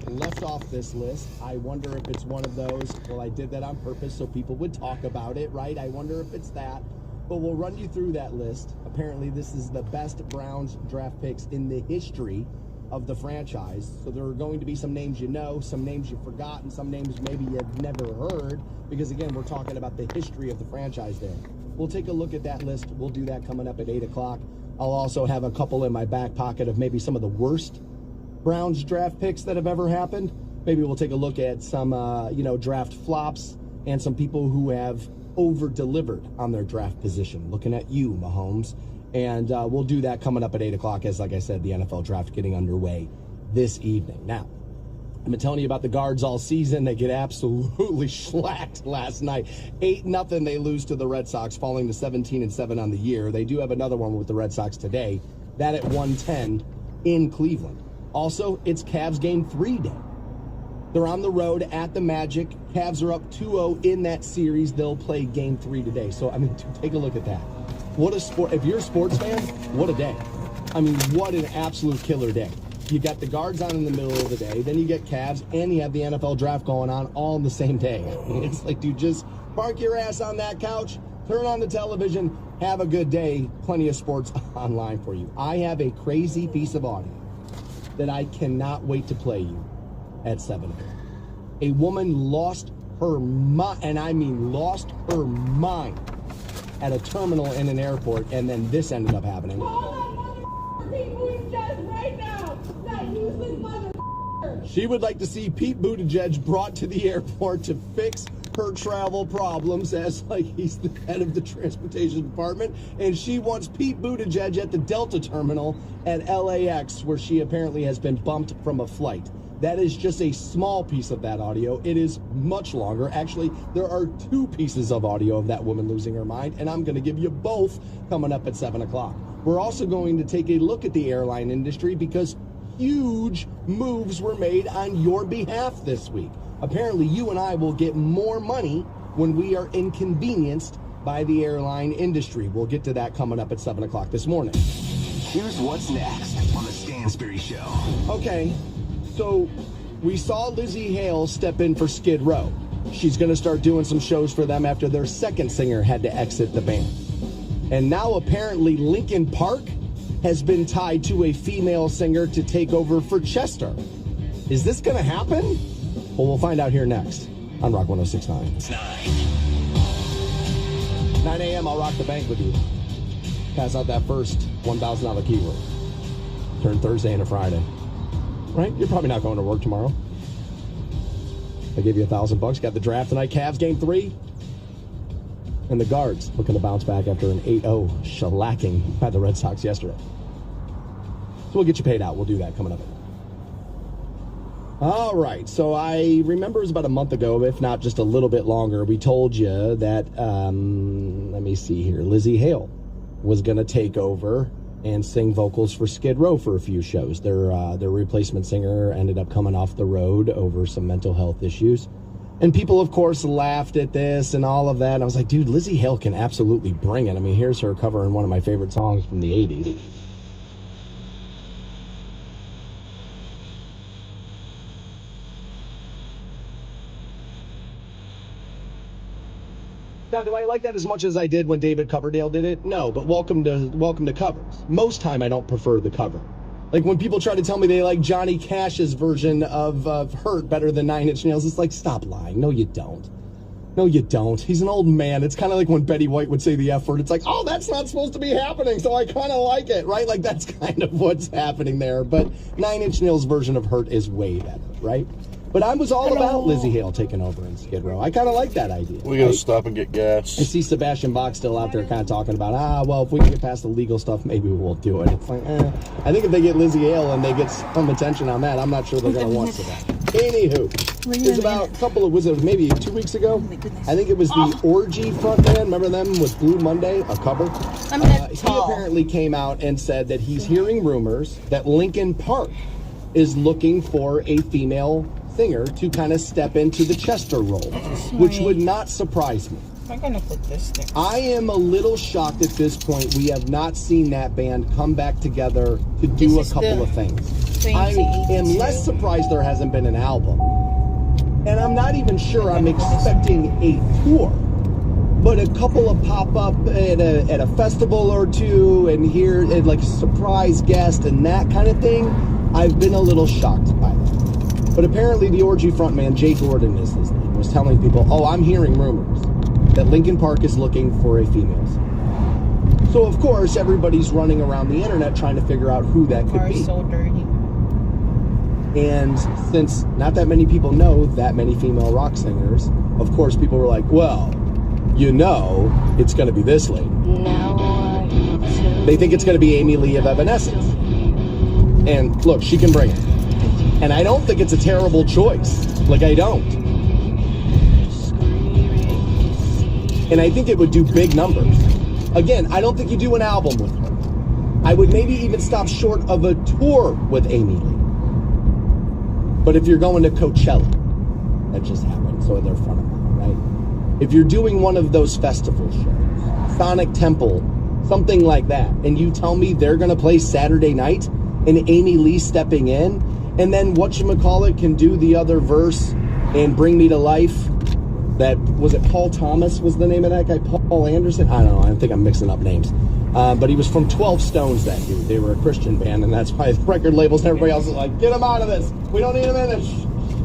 left off this list. I wonder if it's one of those, well, I did that on purpose so people would talk about it, right? I wonder if it's that. But we'll run you through that list. Apparently, this is the best Browns draft picks in the history of the franchise. So there are going to be some names you know, some names you've forgotten, some names maybe you've never heard, because again, we're talking about the history of the franchise there. We'll take a look at that list. We'll do that coming up at 8 o'clock. I'll also have a couple in my back pocket of maybe some of the worst Browns draft picks that have ever happened. Maybe we'll take a look at some, draft flops and some people who have over-delivered on their draft position. Looking at you, Mahomes. And we'll do that coming up at 8 o'clock as, like I said, the NFL draft getting underway this evening. Now, I've been telling you about the guards all season. They get absolutely shellacked last night. 8-0 they lose to the Red Sox, falling to 17-7 on the year. They do have another one with the Red Sox today. That at 1:10 in Cleveland. Also, it's Cavs Game 3 day. They're on the road at the Magic. Cavs are up 2-0 in that series. They'll play Game 3 today. So, take a look at that. What a sport. If you're a sports fan, what a day. What an absolute killer day. You got the guards on in the middle of the day. Then you get Cavs, and you have the NFL draft going on all in the same day. It's like, dude, just park your ass on that couch, turn on the television, have a good day. Plenty of sports online for you. I have a crazy piece of audio that I cannot wait to play you at 7 o'clock. A woman lost her mind, and I mean lost her mind, at a terminal in an airport, and then this ended up happening. She would like to see Pete Buttigieg brought to the airport to fix her travel problems, as he's the head of the transportation department, and she wants Pete Buttigieg at the Delta terminal at LAX, where she apparently has been bumped from a flight. That is just a small piece of that audio. It is much longer. Actually, there are 2 pieces of audio of that woman losing her mind, and I'm going to give you both coming up at 7 o'clock. We're also going to take a look at the airline industry because huge moves were made on your behalf this week. Apparently, you and I will get more money when we are inconvenienced by the airline industry. We'll get to that coming up at 7 o'clock this morning. Here's what's next on the Stansbury Show. Okay, so we saw Lizzie Hale step in for Skid Row. She's going to start doing some shows for them after their second singer had to exit the band. And now apparently Linkin Park has been tied to a female singer to take over for Chester. Is this going to happen? Well, we'll find out here next on Rock 106.9. It's 9 a.m., I'll rock the bank with you. Pass out that first $1,000 keyword. Turn Thursday into Friday. Right? You're probably not going to work tomorrow. I gave you $1,000. Got the draft tonight. Cavs Game 3. And the guards looking to bounce back after an 8-0 shellacking by the Red Sox yesterday. So we'll get you paid out. We'll do that coming up. All right. So I remember it was about a month ago, if not just a little bit longer, we told you that, let me see here, Lizzie Hale was going to take over and sing vocals for Skid Row for a few shows. Their replacement singer ended up coming off the road over some mental health issues. And people, of course, laughed at this and all of that. And I was like, dude, Lizzie Hale can absolutely bring it. Here's her covering one of my favorite songs from the 80s. Now, do I like that as much as I did when David Coverdale did it? No, but welcome to covers. Most time, I don't prefer the cover. Like when people try to tell me they like Johnny Cash's version of Hurt better than 9 Inch Nails, it's like, stop lying. No, you don't. No, you don't. He's an old man. It's kind of like when Betty White would say the F word. It's like, oh, that's not supposed to be happening, so I kind of like it, right? Like that's kind of what's happening there. But 9 Inch Nails' version of Hurt is way better, right? But I was all about Lizzie Hale taking over in Skid Row. I kind of like that idea. We got to stop and get gas. I see Sebastian Bach still out there kind of talking about, well, if we can get past the legal stuff, maybe we'll do it. It's like, I think if they get Lizzie Hale and they get some attention on that, I'm not sure they're going to want to that. Anywho, it was about maybe 2 weeks ago? I think it was the Orgy frontman. Remember them with Blue Monday, a cover? He apparently came out and said that he's hearing rumors that Linkin Park is looking for a female singer to kind of step into the Chester role, which would not surprise me. I'm gonna put this there. I am a little shocked at this point we have not seen that band come back together to do a couple of things. I am less surprised there hasn't been an album. And I'm not even sure I'm expecting a tour. But a couple of pop-up at a festival or two, and here, and like surprise guest and that kind of thing, I've been a little shocked by that. But apparently the Orgy frontman, Jay Gordon is his name, was telling people, oh, I'm hearing rumors that Linkin Park is looking for a female singer. So of course, everybody's running around the internet trying to figure out who that could be. So dirty. And since not that many people know that many female rock singers, of course people were like, well, you know, it's going to be this lady. They think it's going to be Amy Lee of Evanescence. And look, she can bring it. And I don't think it's a terrible choice. Like, I don't. And I think it would do big numbers. Again, I don't think you do an album with her. I would maybe even stop short of a tour with Amy Lee. But if you're going to Coachella, that just happened, so they're front of mind, right? If you're doing one of those festival shows, Sonic Temple, something like that, and you tell me they're going to play Saturday night and Amy Lee stepping in, and then whatchamacallit can do the other verse and Bring Me to Life, that, was it Paul Thomas was the name of that guy? Paul Anderson? I don't know, I think I'm mixing up names. But he was from 12 Stones, that dude. They were a Christian band, and that's why the record labels and everybody else is like, get him out of this. We don't need him in this.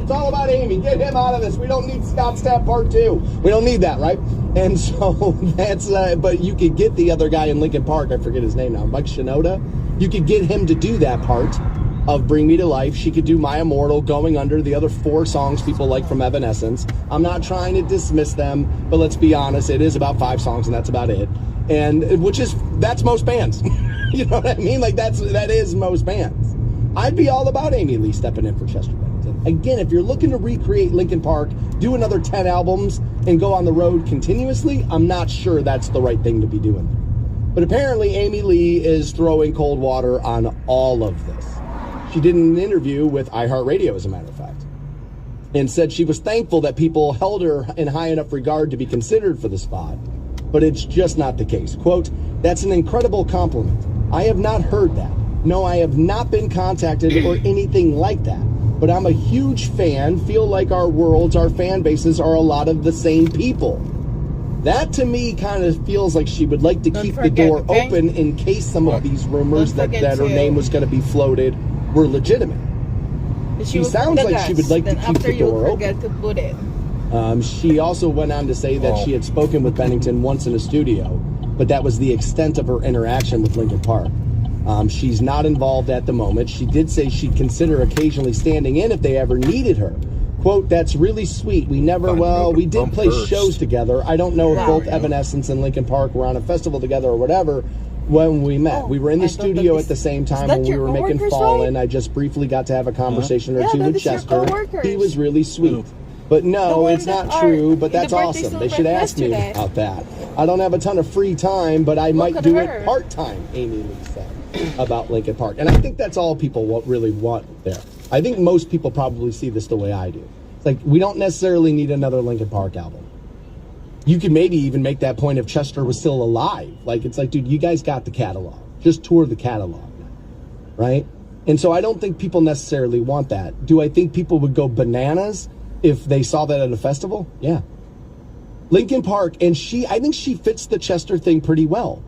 It's all about Amy. Get him out of this. We don't need Scott Stapp Part 2. We don't need that, right? And so that's, but you could get the other guy in Linkin Park, I forget his name now, Mike Shinoda. You could get him to do that part of Bring Me to Life. She could do My Immortal, Going Under, the other 4 songs people like from Evanescence. I'm not trying to dismiss them, but let's be honest, it is about 5 songs, and that's about it. And that's most bands. You know what I mean? Like, that is most bands. I'd be all about Amy Lee stepping in for Chester Bennington. Again, if you're looking to recreate Linkin Park, do another 10 albums, and go on the road continuously, I'm not sure that's the right thing to be doing. But apparently, Amy Lee is throwing cold water on all of this. She did an interview with iHeartRadio, as a matter of fact, and said she was thankful that people held her in high enough regard to be considered for the spot, but it's just not the case. Quote, that's an incredible compliment. I have not heard that. No, I have not been contacted or anything like that. But I'm a huge fan, feel like our worlds, our fan bases are a lot of the same people. That to me kind of feels like she would like to keep the door open in case some of these rumors that her name was going to be floated were legitimate. She sounds like she would like to keep the door open. To put it. She also went on to say that she had spoken with Bennington once in a studio, but that was the extent of her interaction with Linkin Park. She's not involved at the moment. She did say she'd consider occasionally standing in if they ever needed her. Quote, that's really sweet. We did play shows together. I don't know if both Evanescence and Linkin Park were on a festival together or whatever when we met. We were in the studio at the same time when we were making Fallen. I just briefly got to have a conversation or two with Chester. He was really sweet. But no, it's not true, but that's awesome. They should ask me about that. I don't have a ton of free time, but I might do it part-time, Amy Lee said about Linkin Park. And I think that's all people really want there. I think most people probably see this the way I do. It's like, we don't necessarily need another Linkin Park album. You could maybe even make that point if Chester was still alive. Like, it's like, dude, you guys got the catalog. Just tour the catalog, right? And so I don't think people necessarily want that. Do I think people would go bananas if they saw that at a festival? Yeah. Linkin Park, and I think she fits the Chester thing pretty well.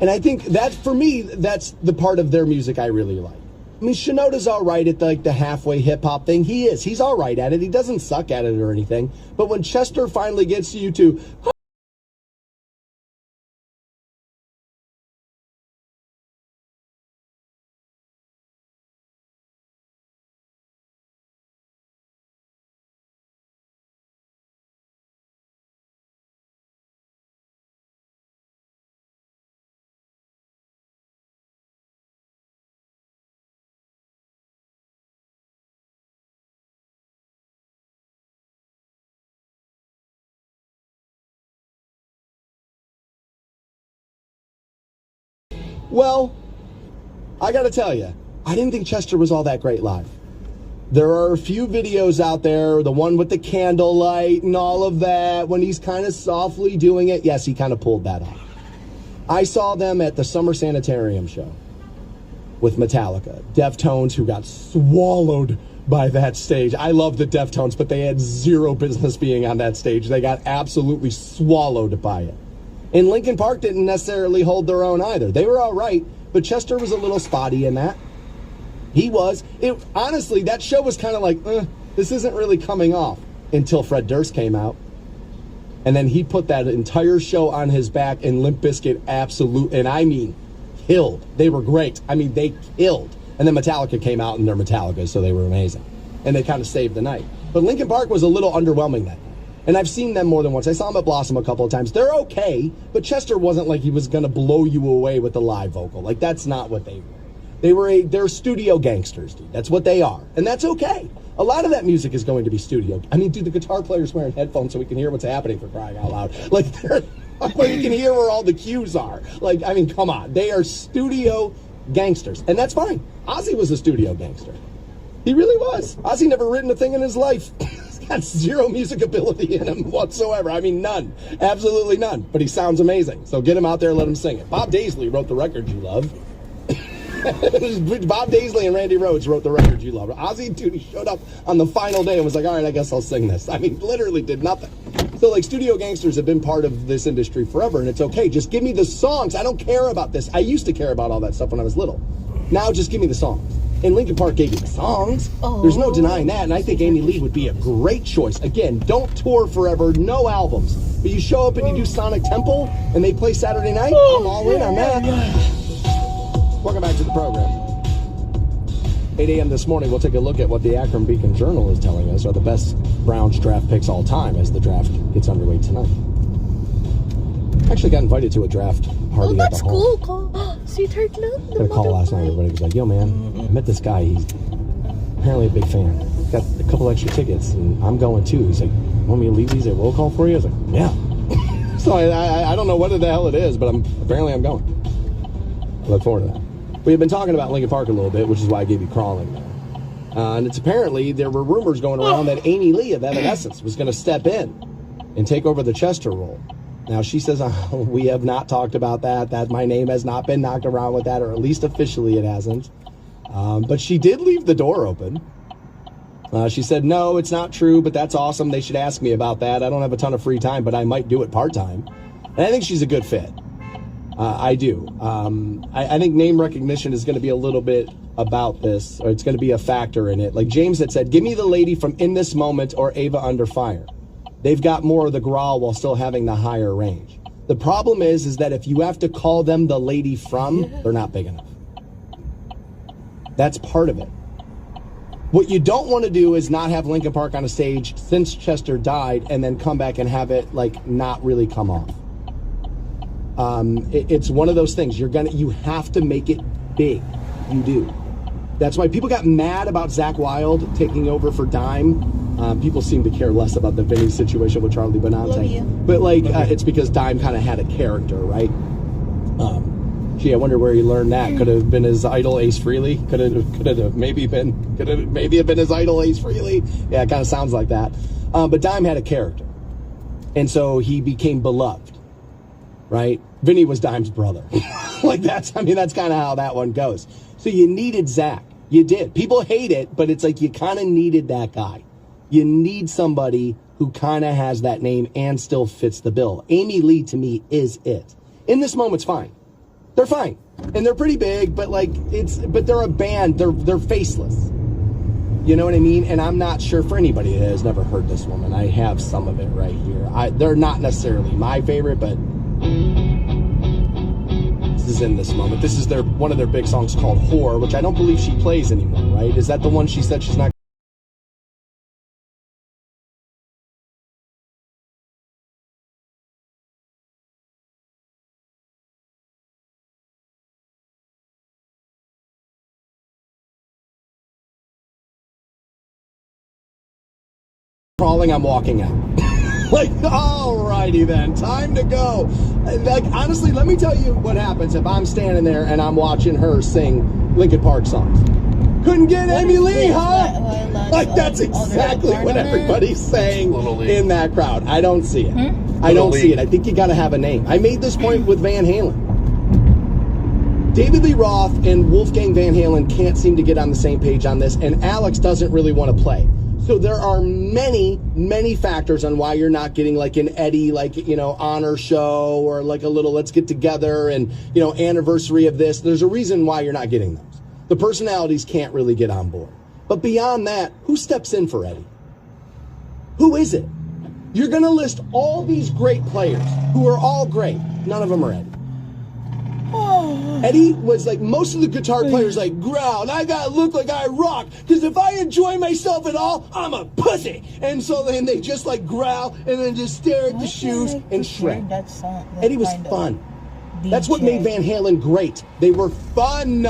And I think that, for me, that's the part of their music I really like. I mean, Shinoda's all right at the halfway hip-hop thing. He's all right at it. He doesn't suck at it or anything. But when Chester finally gets you to... Well, I gotta tell you, I didn't think Chester was all that great live. There are a few videos out there, the one with the candlelight and all of that, when he's kind of softly doing it. Yes, he kind of pulled that off. I saw them at the Summer Sanitarium show. with Metallica. Deftones, who got swallowed by that stage. I love the Deftones, but they had zero business being on that stage. They got absolutely swallowed by it. And Linkin Park didn't necessarily hold their own either. They were all right, but Chester was a little spotty in that. He was. Honestly, that show was kind of like, this isn't really coming off until Fred Durst came out. And then he put that entire show on his back, and Limp Bizkit and I mean, killed. They were great. I mean, they killed. And then Metallica came out, and they're Metallica, so they were amazing. And they kind of saved the night. But Linkin Park was a little underwhelming that night. And I've seen them more than once. I saw them at Blossom a couple of times. They're okay, but Chester wasn't like he was going to blow you away with the live vocal. Like, that's not what they were. They're studio gangsters, dude. That's what they are. And that's okay. A lot of that music is going to be studio. I mean, dude, the guitar player's wearing headphones so we can hear what's happening, for crying out loud. Like, you can hear where all the cues are. Like, I mean, come on. They are studio gangsters. And that's fine. Ozzy was a studio gangster. He really was. Ozzy never written a thing in his life. He's got zero music ability in him whatsoever. I mean, none. Absolutely none. But he sounds amazing. So get him out there and let him sing it. Bob Daisley wrote the record you love. Bob Daisley and Randy Rhoads wrote the record you love. Ozzy, dude, he showed up on the final day and was like, all right, I guess I'll sing this. I mean, literally did nothing. So, like, studio gangsters have been part of this industry forever, and it's okay. Just give me the songs. I don't care about this. I used to care about all that stuff when I was little. Now just give me the songs. And Linkin Park gave you the songs. Oh. There's no denying that, and I think Amy Lee would be a great choice. Again, don't tour forever, no albums. But you show up and you do Sonic Temple, and they play Saturday night, I'm all in on that. Welcome back to the program. 8 a.m. this morning, we'll take a look at what the Akron Beacon Journal is telling us are the best Browns draft picks all time as the draft gets underway tonight. Actually got invited to a draft party at the hall. That's cool. Sweetheart, no. Got a call last night. Everybody was like, yo, man, I met this guy. He's apparently a big fan. Got a couple extra tickets, and I'm going too. He's like, want me to leave these at roll call for you? I was like, yeah. So I don't know what the hell it is, but apparently I'm going. I look forward to that. We have been talking about Linkin Park a little bit, which is why I gave you Crawling there. And it's apparently, there were rumors going around that Amy Lee of Evanescence was going to step in and take over the Chester role. Now, she says, we have not talked about that my name has not been knocked around with that, or at least officially it hasn't. But she did leave the door open. She said, no, it's not true, but that's awesome. They should ask me about that. I don't have a ton of free time, but I might do it part-time. And I think she's a good fit. I do. I think name recognition is going to be a little bit about this, or it's going to be a factor in it. Like James had said, give me the lady from In This Moment or Ava Under Fire. They've got more of the growl while still having the higher range. The problem is that if you have to call them the lady from, they're not big enough. That's part of it. What you don't want to do is not have Linkin Park on a stage since Chester died and then come back and have it like not really come off. It's one of those things. You have to make it big. You do. That's why people got mad about Zakk Wylde taking over for Dime. People seem to care less about the Vinny situation with Charlie Benante. But like, it's because Dime kind of had a character, right? Gee, I wonder where he learned that. Could have been his idol Ace Frehley. Could have maybe been his idol Ace Frehley. Yeah, it kind of sounds like that. But Dime had a character, and so he became beloved. Right? Vinny was Dime's brother. Like that's kind of how that one goes. So you needed Zakk. You did. People hate it, but it's like you kind of needed that guy. You need somebody who kind of has that name and still fits the bill. Amy Lee, to me, is it. In This Moment's fine. They're fine. And they're pretty big, but but they're a band. They're faceless. You know what I mean? And I'm not sure for anybody that has never heard this woman. I have some of it right here. They're not necessarily my favorite, but this is In This Moment. This is one of their big songs called Whore, which I don't believe she plays anymore, right? Is that the one she said she's not? Crawling, I'm walking out. Like, alrighty then, time to go. Like, honestly, let me tell you what happens if I'm standing there and I'm watching her sing Linkin Park songs. Couldn't get Amy Lee, huh? Like, that's exactly what everybody's saying in that crowd. I don't see it. I don't see it. I think you got to have a name. I made this point with Van Halen. David Lee Roth and Wolfgang Van Halen can't seem to get on the same page on this, and Alex doesn't really want to play. So there are many, many factors on why you're not getting like an Eddie, like, you know, honor show or like a little let's get together and, you know, anniversary of this. There's a reason why you're not getting those. The personalities can't really get on board. But beyond that, who steps in for Eddie? Who is it? You're going to list all these great players who are all great. None of them are Eddie. Eddie was like, most of the guitar players like growl, I gotta look like I rock, because if I enjoy myself at all, I'm a pussy. And so then they just like growl and then just stare at the shoes and shred. Eddie was fun. That's what made Van Halen great. They were fun.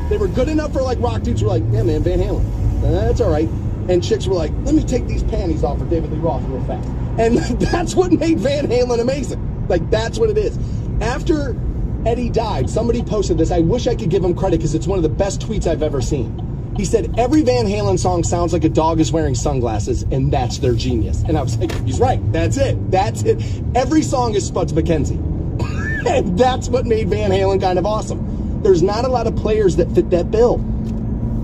They were good enough for like rock dudes who were like, yeah man, Van Halen, that's all right. And chicks were like, let me take these panties off for David Lee Roth real fast. And that's what made Van Halen amazing. Like, that's what it is. After Eddie died, somebody posted this. I wish I could give him credit because it's one of the best tweets I've ever seen. He said, every Van Halen song sounds like a dog is wearing sunglasses, and that's their genius. And I was like, he's right. That's it. That's it. Every song is Spuds MacKenzie. And that's what made Van Halen kind of awesome. There's not a lot of players that fit that bill.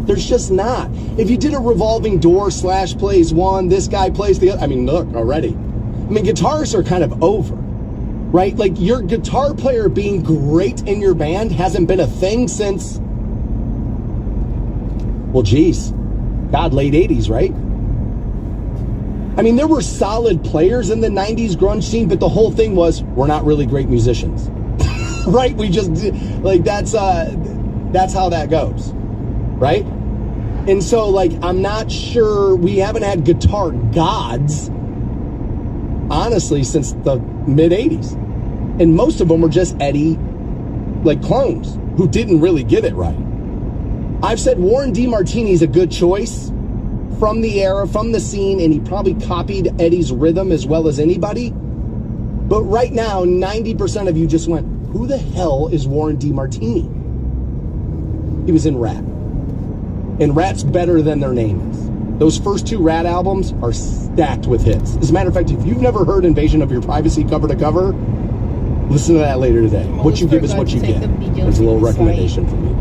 There's just not. If you did a revolving door, Slash plays one, this guy plays the other. I mean, look, already. I mean, guitarists are kind of over. Right? Like, your guitar player being great in your band hasn't been a thing since, well, geez, God, late 80s, right? I mean, there were solid players in the 90s grunge scene, but the whole thing was, we're not really great musicians. Right? We just, like, that's how that goes. Right? And so, like, I'm not sure, we haven't had guitar gods, honestly, since the mid-80s. And most of them were just Eddie, like, clones who didn't really get it right. I've said Warren DeMartini's a good choice from the era, from the scene, and he probably copied Eddie's rhythm as well as anybody. But right now, 90% of you just went, who the hell is Warren DeMartini? He was in Rat. And Rat's better than their name is. Those first two Rat albums are stacked with hits. As a matter of fact, if you've never heard Invasion of Your Privacy cover to cover, listen to that later today. What You Give Is What You Get. There's a little recommendation for me.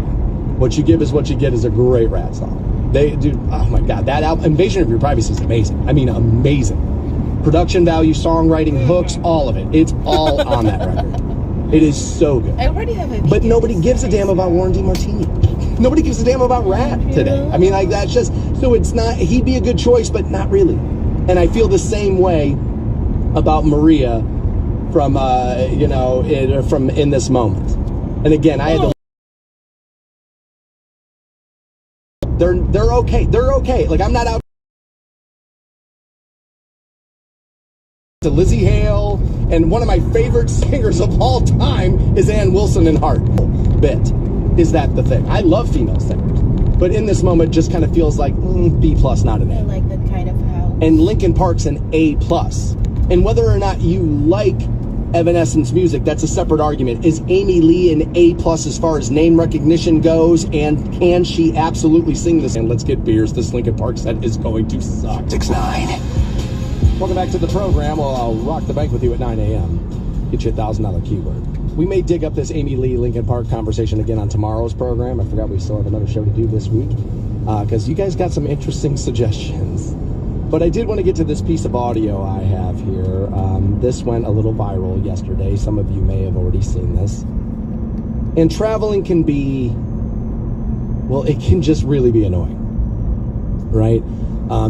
What You Give Is What You Get is a great Rat song. They do, oh my God, that album, Invasion of Your Privacy is amazing. I mean, amazing. Production value, songwriting, hooks, all of it. It's all on that record. It is so good. I already have a But nobody gives a damn about Warren DeMartini. Nobody gives a damn about Rat today. I mean, like, that's just, so it's not, he'd be a good choice, but not really. And I feel the same way about Maria from, you know, from In This Moment. And again, I had to, they're okay. They're okay. Like, I'm not out to Lizzie Hale, and one of my favorite singers of all time is Ann Wilson in Heart. Bit. Is that the thing? I love female singers, but In This Moment just kind of feels like B+, not an A. I like that kind of house. And Linkin Park's an A+. And whether or not you like Evanescence music, that's a separate argument. Is Amy Lee an A+ as far as name recognition goes? And can she absolutely sing this? And let's get beers. This Linkin Park set is going to suck. 6ix9ine. Welcome back to the program. Well, I'll rock the bank with you at 9 a.m. Get you a $1,000 keyword. We may dig up this Amy Lee Linkin Park conversation again on tomorrow's program. I forgot we still have another show to do this week because you guys got some interesting suggestions. But I did want to get to this piece of audio I have here. This went a little viral yesterday. Some of you may have already seen this. And traveling can be, well, it can just really be annoying, right?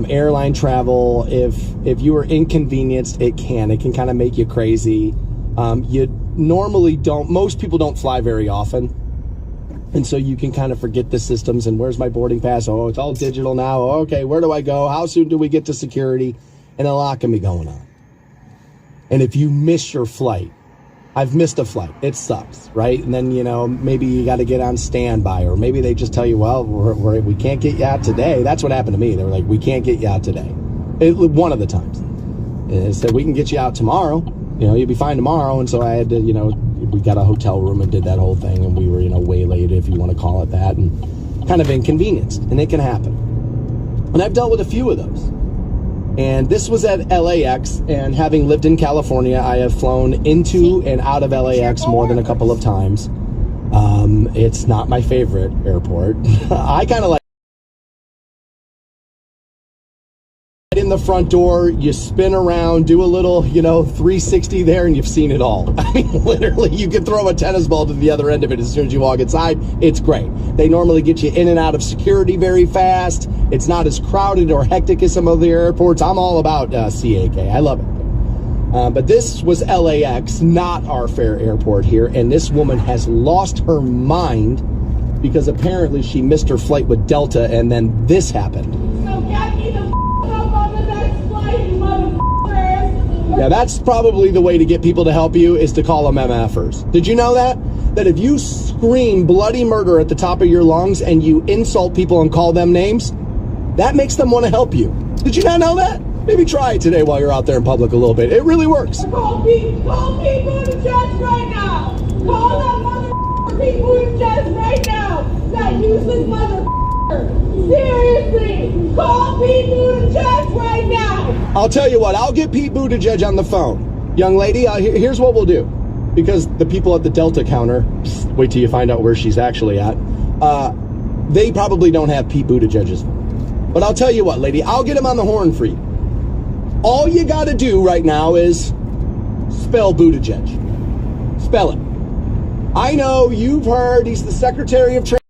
Airline travel, if you are inconvenienced, it can kind of make you crazy. You normally most people don't fly very often. And so you can kind of forget the systems and where's my boarding pass? Oh, it's all digital now. Oh, okay, where do I go? How soon do we get to security? And a lot can be going on. And if you miss your flight, I've missed a flight. It sucks, right? And then, you know, maybe you got to get on standby, or maybe they just tell you, well, we can't get you out today. That's what happened to me. They were like, we can't get you out today. One of the times. And they said, we can get you out tomorrow. You know, you'll be fine tomorrow. And so I had to, you know, we got a hotel room and did that whole thing, and we were, you know, waylaid, if you want to call it that, and kind of inconvenienced. And it can happen. And I've dealt with a few of those. And this was at LAX, and having lived in California, I have flown into and out of LAX more than a couple of times. It's not my favorite airport. I kind of like in the front door, you spin around, do a little, 360 there, and you've seen it all. I mean, literally, you can throw a tennis ball to the other end of it as soon as you walk inside. It's great. They normally get you in and out of security very fast. It's not as crowded or hectic as some of the airports. I'm all about CAK. I love it. But this was LAX, not our fair airport here, and this woman has lost her mind because apparently she missed her flight with Delta, and then this happened. So get me the up on the next flight, you motherfuckers! Yeah, that's probably the way to get people to help you, is to call them MFers. Did you know that? That if you scream bloody murder at the top of your lungs and you insult people and call them names, that makes them want to help you. Did you not know that? Maybe try it today while you're out there in public a little bit. It really works. Call people in the chest right now! Call that motherfucker people in the chest right now! That useless motherfucker! Seriously! Call people in the chest right now! I'll tell you what, I'll get Pete Buttigieg on the phone. Young lady, here's what we'll do. Because the people at the Delta counter, wait till you find out where she's actually at, they probably don't have Pete Buttigieg's phone. But I'll tell you what, lady, I'll get him on the horn for you. All you got to do right now is spell Buttigieg. Spell it. I know you've heard he's the Secretary of Transportation,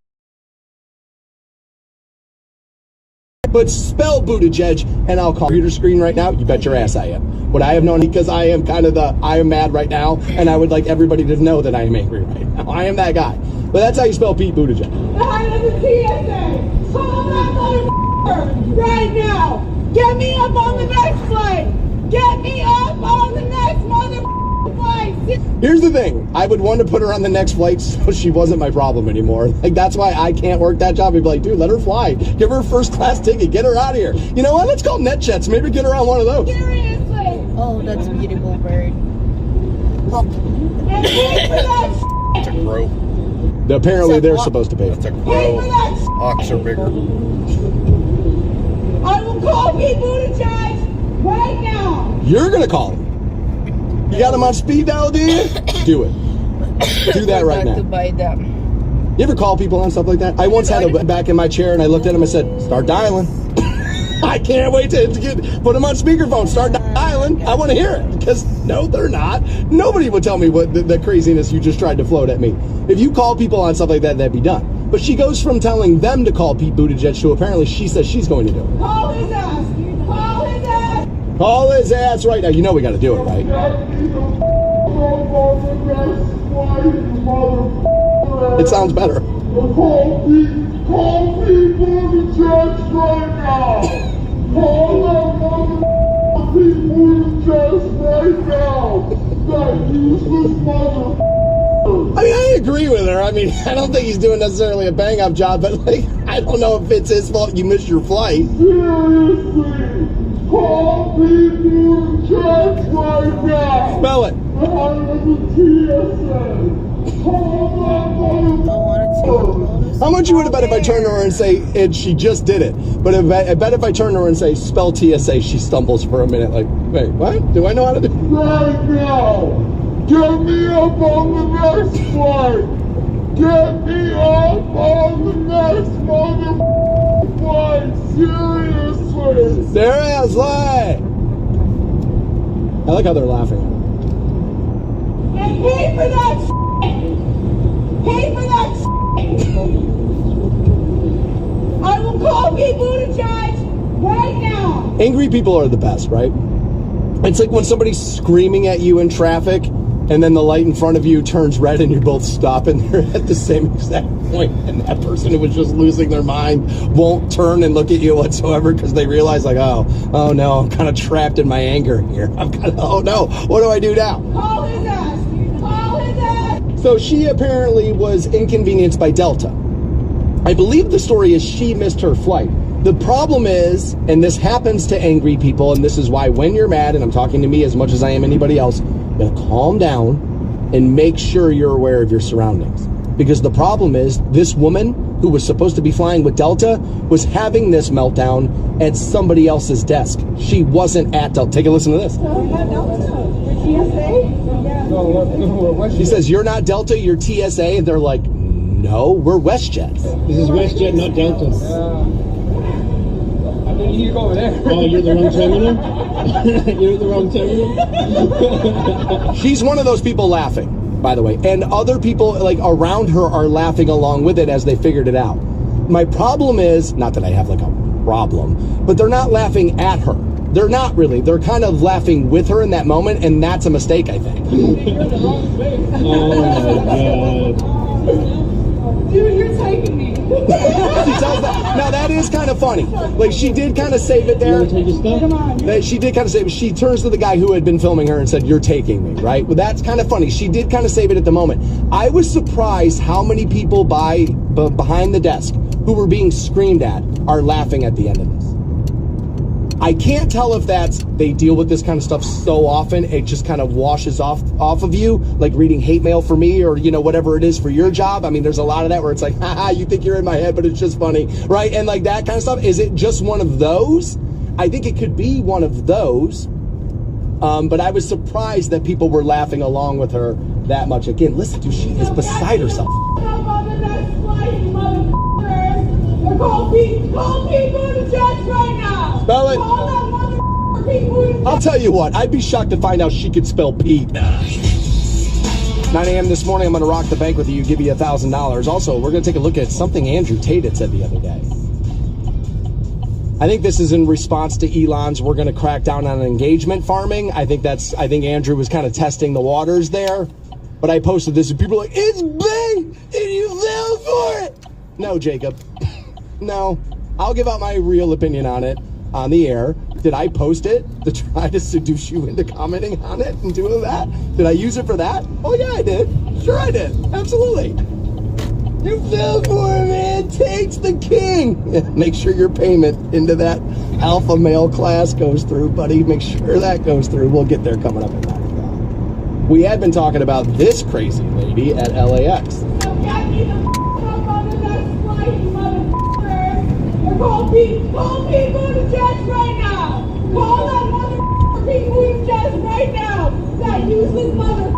but spell Buttigieg, and I'll call your screen right now. You bet your ass I am. But I have known, because I am I am mad right now, and I would like everybody to know that I am angry right now. I am that guy. But that's how you spell Pete Buttigieg. The head of the TSA! Call that motherfucker right now! Get me up on the next flight! Get me up on the next motherfucking flight! Here's the thing. I would want to put her on the next flight so she wasn't my problem anymore. Like, that's why I can't work that job. I'd be like, dude, let her fly. Give her a first class ticket. Get her out of here. You know what? Let's call NetJets. Maybe get her on one of those. Seriously! Oh, that's a beautiful bird. Oh, And pay for that It's a crow. Apparently, they're supposed to pay. That's a Pay crow. for that Hawks are bigger. I will call Pete Buttigieg right now! You're going to call him. You got him on speed dial, do you? Do it. Do that right to now. buy them. You ever call people on stuff like that? I once had a back in my chair, and I looked at him and said, start dialing. I can't wait to put him on speakerphone. Start dialing. I want to hear it, because no, they're not. Nobody would tell me what the craziness you just tried to float at me. If you call people on stuff like that, that'd be done. But she goes from telling them to call Pete Buttigieg to apparently she says she's going to do it. Call his ass! Call his ass! Call his ass right now. You know we got to do it, right? It sounds better. Call Pete Buttigieg right now! Call that Pete Buttigieg right now! That useless mother... I mean, I agree with her. I mean, I don't think he's doing necessarily a bang-up job, but, like, I don't know if it's his fault you missed your flight. Seriously! Call Pete Buttigieg right now! Spell it. Out of the TSA! Call that motherfucker! How much you would have bet if I turned to her and say, she just did it. But I bet if I turned to her and say, spell TSA, she stumbles for a minute like, wait, what? Do I know how to do it? Right now! Get me up on the next flight! Get me up on the next motherfucking flight! Seriously! Seriously! I like how they're laughing at her. And pay for that shit! Pay for that shit! I will call Pete Buttigieg right now! Angry people are the best, right? It's like when somebody's screaming at you in traffic and then the light in front of you turns red and you both stop and they're at the same exact point, and that person who was just losing their mind won't turn and look at you whatsoever because they realize, like, oh no, I'm kind of trapped in my anger here. Oh no, what do I do now? Call his ass! Call his ass! So she apparently was inconvenienced by Delta. I believe the story is she missed her flight. The problem is, and this happens to angry people, and this is why when you're mad, and I'm talking to me as much as I am anybody else, you gotta calm down and make sure you're aware of your surroundings. Because the problem is, this woman who was supposed to be flying with Delta was having this meltdown at somebody else's desk. She wasn't at Delta. Take a listen to this. TSA? Yeah. She says, you're not Delta, you're TSA. And they're like, no, we're WestJet. This is WestJet, not Delta. I think you need to go over there. Oh, you're the wrong terminal? You're the wrong terminal? She's one of those people laughing, by the way. And other people like around her are laughing along with it as they figured it out. My problem is, not that I have like a problem, but they're not laughing at her. They're not really. They're kind of laughing with her in that moment, and that's a mistake, I think. Oh, my God. Dude, you're taking me. She tells that. Now, that is kind of funny. Like, she did kind of save it You there. want to take your stuff? Come on. She did kind of save it. She turns to the guy who had been filming her and said, you're taking me, right? Well, that's kind of funny. She did kind of save it at the moment. I was surprised how many people behind the desk who were being screamed at are laughing at the end of this. I can't tell if that's they deal with this kind of stuff so often it just kind of washes off of you, like reading hate mail for me or, you know, whatever it is for your job. I mean, there's a lot of that where it's like, haha, you think you're in my head, but it's just funny, right? And like that kind of stuff. Is it just one of those? I think it could be one of those. But I was surprised that people were laughing along with her that much. Again, listen to, she is beside herself. Call people in the jets right now. Spell it. Call that mother people in the I'll tell you what, I'd be shocked to find out she could spell Pete. 9 a.m. this morning, I'm going to rock the bank with you, give you $1,000. Also, we're going to take a look at something Andrew Tate had said the other day. I think this is in response to Elon's, we're going to crack down on engagement farming. I think Andrew was kind of testing the waters there. But I posted this and people are like, it's big and you fell for it. No, Jacob. No, I'll give out my real opinion on it on the air. Did I post it to try to seduce you into commenting on it and doing that? Did I use it for that? Oh, yeah, I did. Sure, I did. Absolutely. You fell for it, man. Tate's the king. Make sure your payment into that alpha male class goes through, buddy. Make sure that goes through. We'll get there coming up in 9 o'clock. We had been talking about this crazy lady at LAX. Call people in the jets right now. Call that mother people in the jets right now. That useless mother.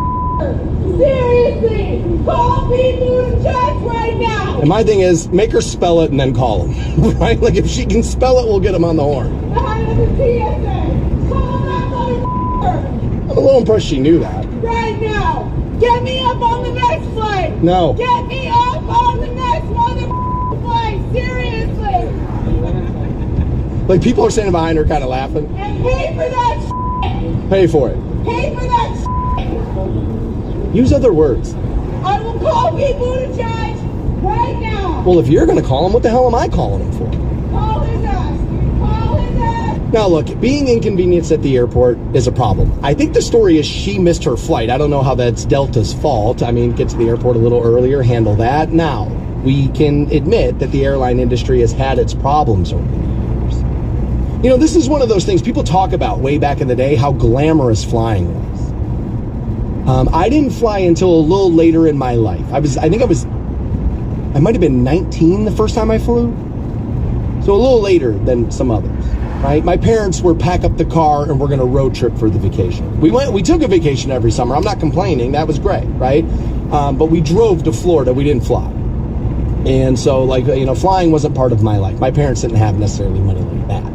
Seriously, call people in the jets right now. And my thing is, make her spell it and then call them, right? Like if she can spell it, we'll get them on the horn. Behind the TSA, call that mother. I'm a little impressed she knew that. Right now, get me up on the next flight. No. Get me up on the next mother flight. Seriously. Like people are standing behind her kind of laughing. And pay for that shit. Pay for it. Pay for that shit. Use other words. I will call people to judge right now. Well, if you're going to call him, what the hell am I calling him for? Call his ass. Call his ass. Now, look, being inconvenienced at the airport is a problem. I think the story is she missed her flight. I don't know how that's Delta's fault. I mean, get to the airport a little earlier, handle that. Now, we can admit that the airline industry has had its problems over the years. You know, this is one of those things people talk about way back in the day, how glamorous flying was. I didn't fly until a little later in my life. I might have been 19 the first time I flew. So a little later than some others, right? My parents were pack up the car and we're going to road trip for the vacation. We took a vacation every summer. I'm not complaining. That was great, right? But we drove to Florida. We didn't fly. And so, like, you know, flying wasn't part of my life. My parents didn't have necessarily money like that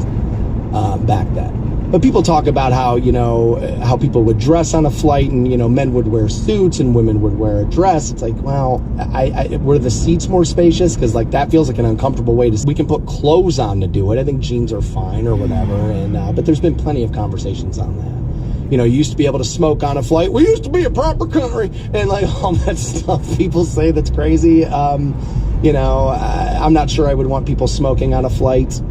back then. But people talk about how, you know, how people would dress on a flight and, you know, men would wear suits and women would wear a dress. It's like, well, were the seats more spacious? Because, like, that feels like an uncomfortable way to... We can put clothes on to do it. I think jeans are fine or whatever. And but there's been plenty of conversations on that. You know, you used to be able to smoke on a flight. We used to be a proper country. And, like, all that stuff people say that's crazy. You know, I'm not sure I would want people smoking on a flight.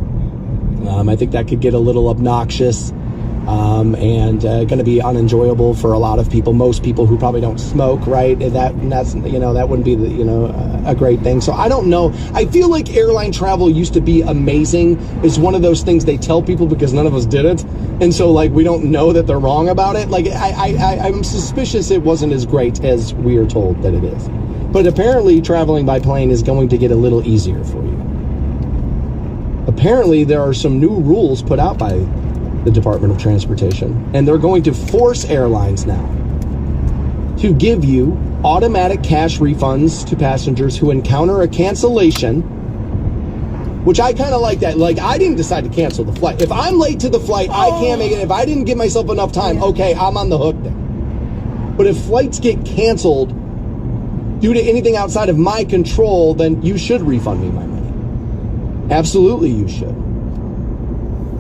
I think that could get a little obnoxious and going to be unenjoyable for a lot of people. Most people who probably don't smoke, right? That's you know, that wouldn't be the, you know, a great thing. So I don't know. I feel like airline travel used to be amazing. It's one of those things they tell people because none of us did it, and so like we don't know that they're wrong about it. Like I'm suspicious it wasn't as great as we are told that it is. But apparently traveling by plane is going to get a little easier for you. Apparently there are some new rules put out by the Department of Transportation, and they're going to force airlines now to give you automatic cash refunds to passengers who encounter a cancellation, which I kind of like that. Like, I didn't decide to cancel the flight. If I'm late to the flight, I can't make it. If I didn't give myself enough time, okay, I'm on the hook there. But if flights get canceled due to anything outside of my control, then you should refund me my money. Absolutely, you should.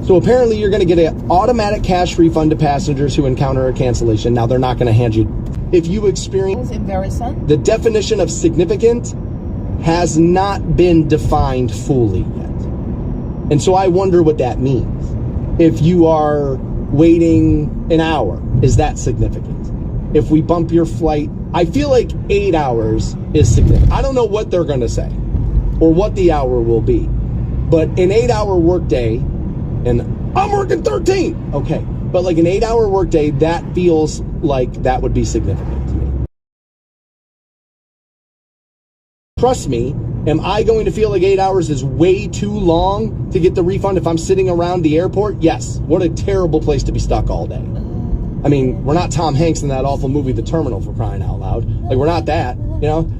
So apparently you're going to get an automatic cash refund to passengers who encounter a cancellation. Now, they're not going to hand you. If you experience, the definition of significant has not been defined fully yet. And so I wonder what that means. If you are waiting an hour, is that significant? If we bump your flight, I feel like 8 hours is significant. I don't know what they're going to say or what the hour will be. But an 8-hour workday, and I'm working 13. Okay. But like an 8-hour workday, that feels like that would be significant to me. Trust me, am I going to feel like 8 hours is way too long to get the refund if I'm sitting around the airport? Yes. What a terrible place to be stuck all day. I mean, we're not Tom Hanks in that awful movie, The Terminal, for crying out loud. Like, we're not that, you know?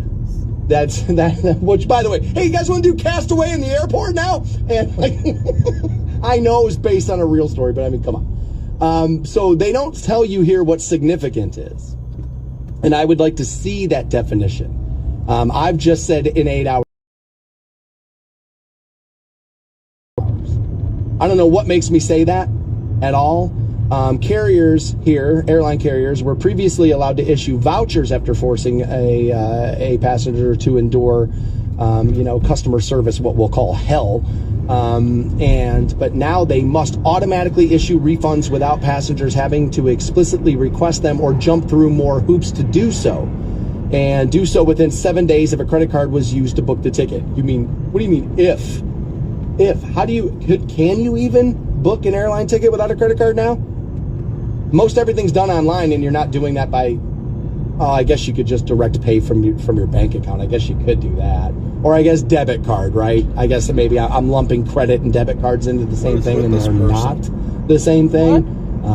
That's that, which, by the way, hey, you guys want to do Castaway in the airport now? And like, I know it's based on a real story, but I mean, come on. So they don't tell you here what significant is. And I would like to see that definition. I've just said in 8 hours. I don't know what makes me say that at all. Carriers here, airline carriers, were previously allowed to issue vouchers after forcing a passenger to endure, customer service, what we'll call hell. But now they must automatically issue refunds without passengers having to explicitly request them or jump through more hoops to do so. And do so within 7 days if a credit card was used to book the ticket. You mean, what do you mean if? If? Can you even book an airline ticket without a credit card now? Most everything's done online, and you're not doing that by, I guess you could just direct pay from your bank account. I guess you could do that. Or I guess debit card, right? I guess maybe I'm lumping credit and debit cards into the same thing, and they're not the same thing.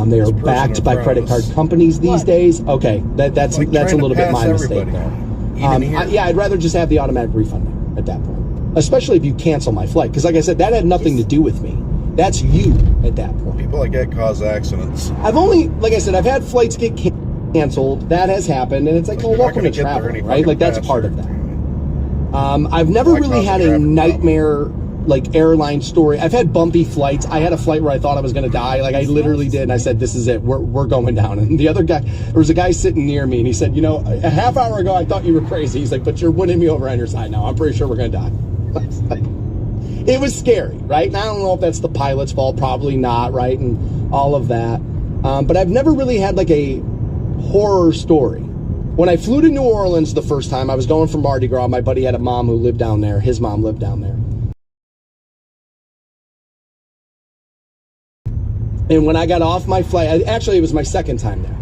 They are backed by credit card companies these days. Okay, that's a little bit my mistake there. I'd rather just have the automatic refund there at that point, especially if you cancel my flight, because like I said, that had nothing to do with me. That's you at that point. People like that cause accidents. I've had flights get canceled. That has happened, and it's like, well, welcome to travel, right? Like, that's part of that. I've never really had a nightmare like airline story. I've had bumpy flights. I had a flight where I thought I was going to die. Like, I literally did, and I said, this is it. We're going down. And the other guy, there was a guy sitting near me, and he said, a half hour ago I thought you were crazy. He's like, but you're winning me over on your side now. I'm pretty sure we're going to die. It was scary, right? And I don't know if that's the pilot's fault, probably not, right? And all of that. But I've never really had like a horror story. When I flew to New Orleans the first time, I was going from Mardi Gras. My buddy had a mom who lived down there. His mom lived down there. And when I got off my flight, actually it was my second time there.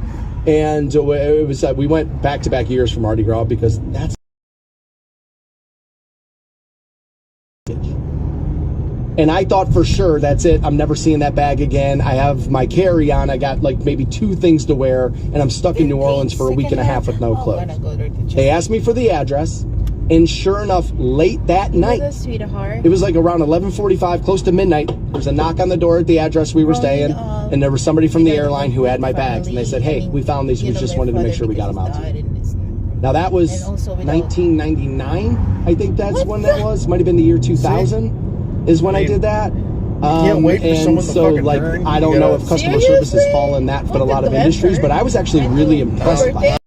And it was we went back-to-back years for Mardi Gras because that's and I thought for sure, that's it. I'm never seeing that bag again. I have my carry-on. I got like maybe 2 things to wear, and I'm stuck in New Orleans for a week and a half with no clothes. They asked me for the address, and sure enough, late that night, it was like around 11:45, close to midnight, there was a knock on the door at the address we were staying, and there was somebody from the airline who had my bags, and they said, hey, we found these. We just wanted to make sure we got them out to you. Now, that was 1999. I think that's when that was. Might have been the year 2000. Is when I did that. Can't wait for someone to fucking turn. I don't know if customer services fall in that, but a lot of industries. But I was actually really impressed by it.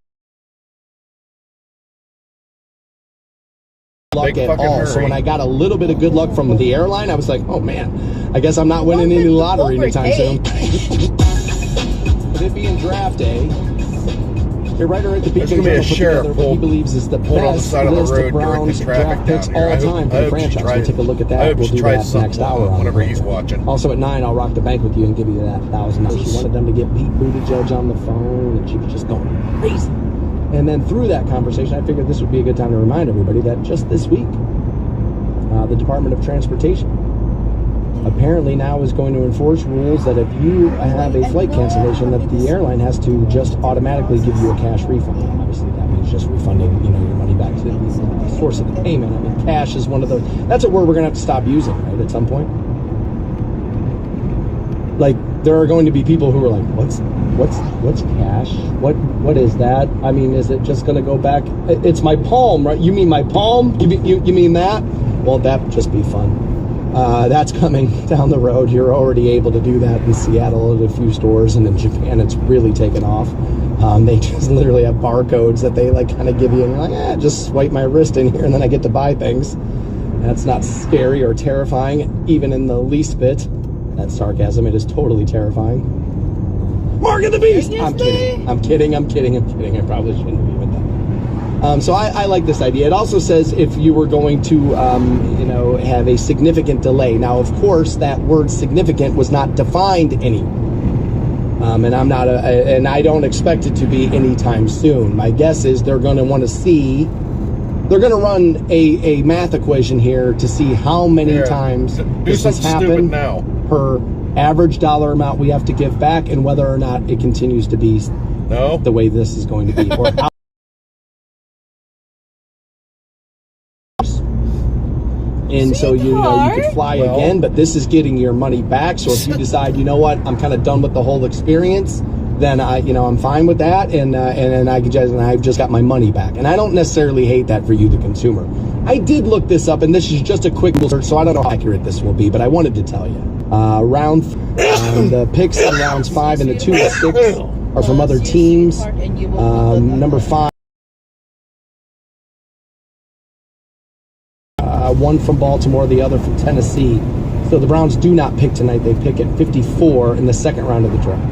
Luck at all. So when I got a little bit of good luck from the airline, I was like, oh man, I guess I'm not winning any lottery anytime soon. With it being draft day, your writer at the beach put together what he believes is the best list of Browns draft picks all time for the franchise. We'll take a look at that. We'll do that next hour on whenever he's watching. Also at 9, I'll rock the bank with you and give you that $1,000. She wanted them to get Pete Buttigieg on the phone, and she was just going crazy. And then through that conversation, I figured this would be a good time to remind everybody that just this week, the Department of Transportation apparently now is going to enforce rules that if you have a flight cancellation, that the airline has to just automatically give you a cash refund. Obviously, that means just refunding, your money back to the source of the payment. I mean, cash is one of those. That's a word we're going to have to stop using, right? At some point. Like, there are going to be people who are like, what's cash? What is that? I mean, is it just going to go back? It's my palm, right? You mean my palm? You mean that? Won't that just be fun? That's coming down the road. You're already able to do that in Seattle at a few stores, and in Japan it's really taken off. They just literally have barcodes that they kind of give you, and you're like, just swipe my wrist in here and then I get to buy things. That's not scary or terrifying, even in the least bit. That's sarcasm. It is totally terrifying. Mark of the Beast! I'm kidding. I probably shouldn't be with that. So I like this idea. It also says if you were going to, have a significant delay. Now, of course, that word significant was not defined any. And I'm not, and I don't expect it to be anytime soon. My guess is they're going to want to see, they're going to run a math equation here to see how many times this has happened now. Per average dollar amount we have to give back, and whether or not it continues to be the way this is going to be. Or how and so you could fly again, but this is getting your money back. So if you decide, you know what, I'm kind of done with the whole experience, then I'm fine with that, and I've just got my money back. And I don't necessarily hate that for you, the consumer. I did look this up, and this is just a quick search, so I don't know how accurate this will be, but I wanted to tell you. The picks in rounds 5 and the 2 and 6 are from other teams. Number 5. One from Baltimore, the other from Tennessee. So the Browns do not pick tonight. They pick at 54 in the second round of the draft.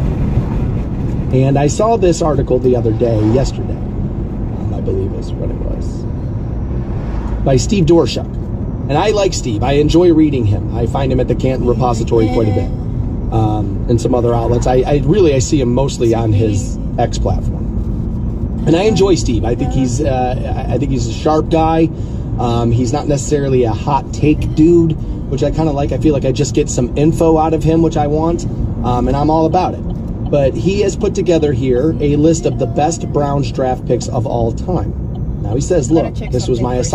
And I saw this article the other day, yesterday, I believe is what it was, by Steve Dorshuk. And I like Steve. I enjoy reading him. I find him at the Canton Repository quite a bit, and some other outlets. I see him mostly on his X platform. And I enjoy Steve. I think he's a sharp guy. He's not necessarily a hot take dude, which I kind of like. I feel like I just get some info out of him, which I want, and I'm all about it. But he has put together here a list of the best Browns draft picks of all time. Now he says, look, this was my assignment.